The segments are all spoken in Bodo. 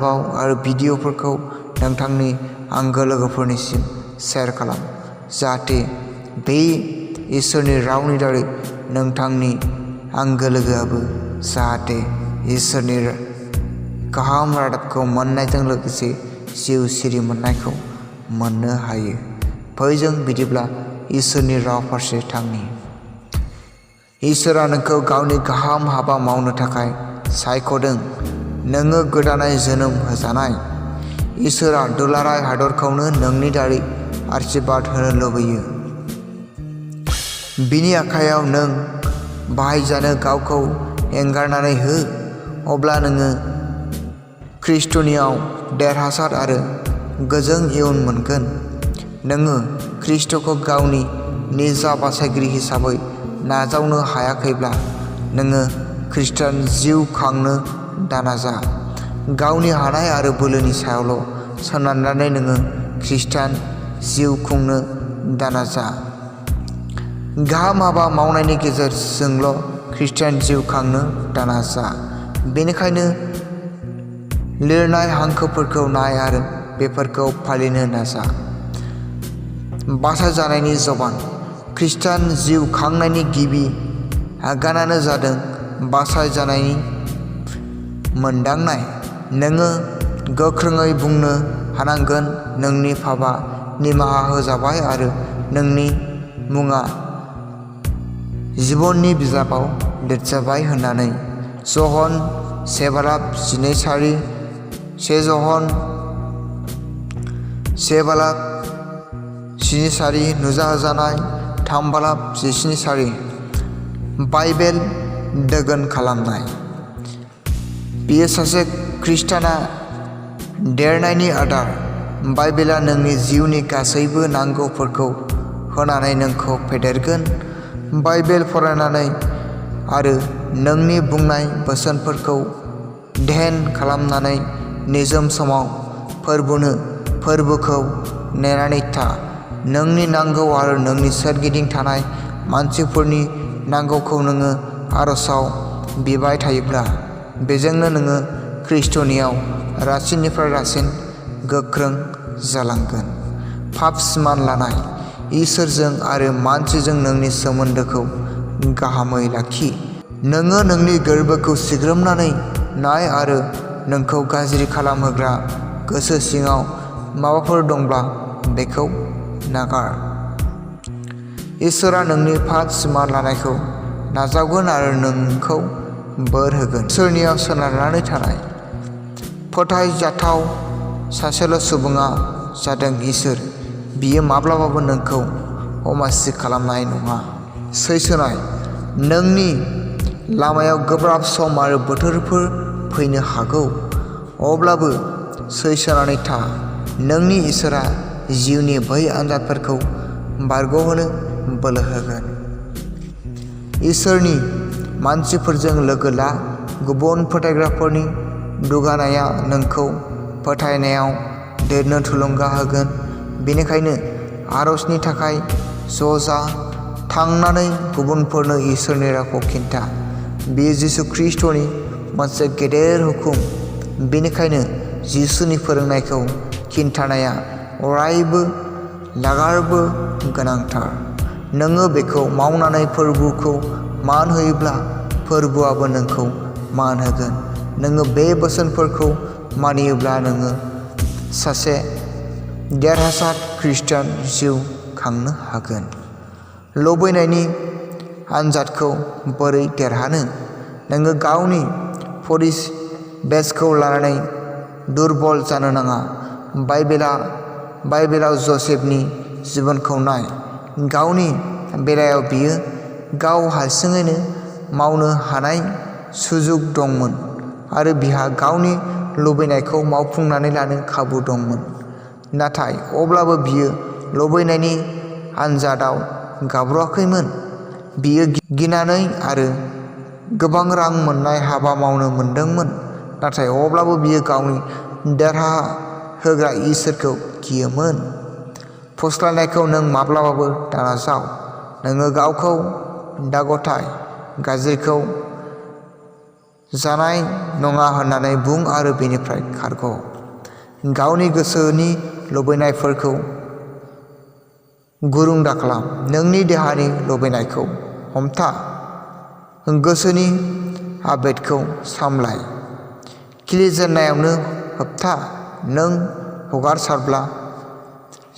बिजाबाव आरो भिडिअफोरखौ नोंथांनि आंगो लोगोफोरनिसिम शेयार खालाम, जाहाथे बे इसोरनि रावनि दारै नोंथांनि आंगो लोगोआबो जाहाथे इसोरनि गाहाम रादाबखौ मोननायजों लोगोसे जिउ सिरि मोननायखौ मोननो हायो। फै जों बिदिब्ला इसोरनि राव फारसे थांनि। इसोरा नोंखौ गावनि गाहाम हाबा मावनो थाखाय सायख'दों। नोङो गोदानै जोनोम होजानाय। इसोरा दुलाराय हादरखौनो नोंनि दारै आशीर्बाद होनो लुबैयो। बिनि आखायाव नों बाहायजानो गावखौ एंगारनानै हो, अब्ला नोङो ख्रीष्टनियाव देरहासार आरो गोजों इयुन मोनगोन। नोङो ख्रीष्टखौ गावनि निजा बासायगिरि हिसाबै नाजावनो हायाखैब्ला नोङो ख्रीष्टान जिउ खांनो दानाजा। गावनि हानाय आरो बोलोनि सायावल' सोनारनानै नोङो ख्रीष्टान जिउ खुंनो दानाजा। गाहाम हाबा मावनायनि गेजेरजोंल' ख्रीष्टान जिउ खांनो दानाजा। बेनिखायनो लिरनाय हांखोफोरखौ नाय आरो बेफोरखौ फालिनो नाजा। बासायजानायनि जबान। ख्रीष्टान जिउ खांनायनि गिबि आगानानो जादों बासायजानायनि मोनदांनाय। नोङो गोख्रोङै बुंनो हानांगोन, नोंनि पापआ निमाहा होजाबाय आरो नोंनि मुङा जिबननि बिजाबाव लिरजाबाय होननानै। जहन 1:12, 1 जहन 1:7 नुजाहोजानाय 3:17। बाइबेल दोगोन खालामनाय। बेयो सासे ख्रीष्टाना देरनायनि आदार। बाइबेला नोंनि जिउनि गासैबो नांगौफोरखौ होनानै नोंखौ फेदेरगोन। बाइबेल फरायनानै आरो नोंनि बुंनाय बोसोनफोरखौ ध्यान खालामनानै निजोम समाव फोरबोखौ नेनानै था। नोंनि नांगौ आरो नोंनि सोरगिदिं थानाय मानसिफोरनि नांगौखौ नोङो आरजआव बिबाय थायोब्ला, बेजोंनो नोङो ख्रीष्टनियाव रासिननिफ्राय रासिन गोख्रों जालांगोन। पाप सिमान लानाय। इसोरजों आरो मानसिजों नोंनि सोमोन्दोखौ गाहामै लाखि। नोङो नोंनि गोर्बोखौ सिग्रोमनानै नाय आरो नोंखौ गाज्रि खालामहोग्रा गोसो सिङाव माबाफोर दंब्ला बेखौ नागार। इसोरा नोंनि पाप सिमान लानायखौ नाजावगोन आरो नोंखौ बोर होगोन। इसोरनियाव सोनारनानै थानाय। फोथायजाथाव सासेल' सुबुङा जादों इसोर। बियो माब्लाबाबो नोंखौ अमासि खालामनाय नङा। सैसोनाय। नोंनि लामायाव गोब्राब सम आरो बोथोरफोर फैनो हागौ, अब्लाबो सैसोनानै था। नोंनि इसोरा जिउनि बै आनजादफोरखौ बारग'होनो बोलो होगोन। इसोरनि मानसिफोरजों लोगो ला। गुबुन फोथायग्राफोरनि दुगानाया नोंखौ फोथायनायाव देरनो थुलुंगा होगोन। बेनिखायनो आरजनि थाखाय ज'जा। थांनानै गुबुनफोरनो इसोरनि रावखौ खिन्था। बेयो जिसु ख्रीष्टनि मोनसे गेदेर हुकुम। बेनिखायनो जिसुनि फोरोंनायखौ खिन्थानाया अरायबो नागारबो गोनांथार। नोङो बेखौ मावनानै फोरबोखौ मान होयोब्ला फोरबोआबो नोंखौ मान होगोन। नोङो बे बोसोनफोरखौ मानियोब्ला नोङो सासे देरहासार ख्रीष्टान जिउ खांनो हागोन। लुबैनायनि आनजादखौ बोरै देरहानो? नोङो गावनि परिबेसखौ लानानै दुरबल जानो नाङा। बाइबेलाव जसेफनि जिबनखौ नाय। गावनि बेलायाव बियो गाव हारसिङैनो मावनो हानाय सुजुग दंमोन आरो बिहा गावनि लुबैनायखौ मावफुंनानै लानो खाबु दंमोन। नाथाय अब्लाबो बियो लुबैनायनि आनजादाव गाब्र'आखैमोन। बियो गिनानै आरो गोबां रां मोननाय हाबा मावनो मोनदोंमोन, नाथाय अब्लाबो बियो गावनि देरहाहोग्रा इसोरखौ गियोमोन। फुस्लायनायखौ नों माब्लाबाबो दानाजाव। नोङो गावखौ दागथाय। गाज्रिखौ जानाय नङा होननानै बुं आरो बेनिफ्राय खारग'। गावनि गोसोनि लुबैनायफोरखौ गुरुं दाखालाम। नोंनि देहानि लुबैनायखौ हमथा। गोसोनि आबेगखौ सामलाय। खिलिजेननायावनो होबथा। नों हगारसारब्ला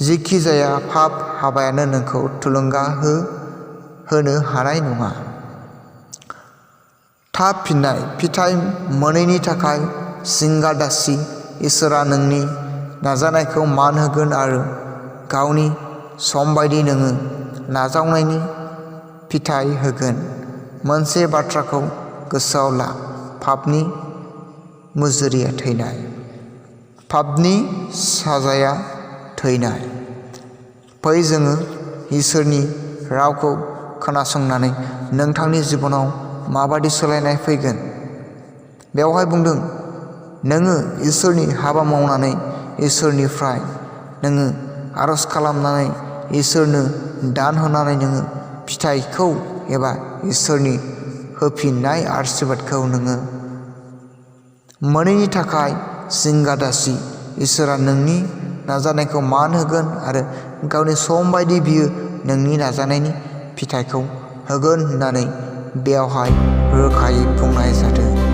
जिखि जाया पाप हाबायानो नोंखौ थुलुंगा होनो हानाय नङा। थाब फिननाय। फिथाइ मोनैनि थाखाय जिंगा दासि। इसोरआ नोंनि नाजानायखौ मान होगोन आरो गावनि समबायदि नोङो नाजावनायनि फिथाइ होगोन। मोनसे बाथ्राखौ गोसोआव ला, पापनि मुजुरिया थैनाय। पापनि साजाया थैनाय। फै जोङो इसोरनि रावखौ खोनासंनानै नोंथांनि जिबनाव माबादि सोलायनाय फैगोन। बेवहाय बुंदों, नोङो इसोरनि हाबा मावनानै इसोरनिफ्राय नोङो आरज खालामनानै इसोरनो दान होनानै नोङो फिथाइखौ एबा इसोरनि होफिननाय आशीर्बादखौ नोङो मोनैनि थाखाय जिंगा दासि। इसोरआ नोंनि नाजानायखौ मान होगोन आरो गावनि सम बायदि बियो नोंनि नाजानायनि फिथाइखौ होगोन होननानै बेवहाय रोखायै बुंनाय जादों।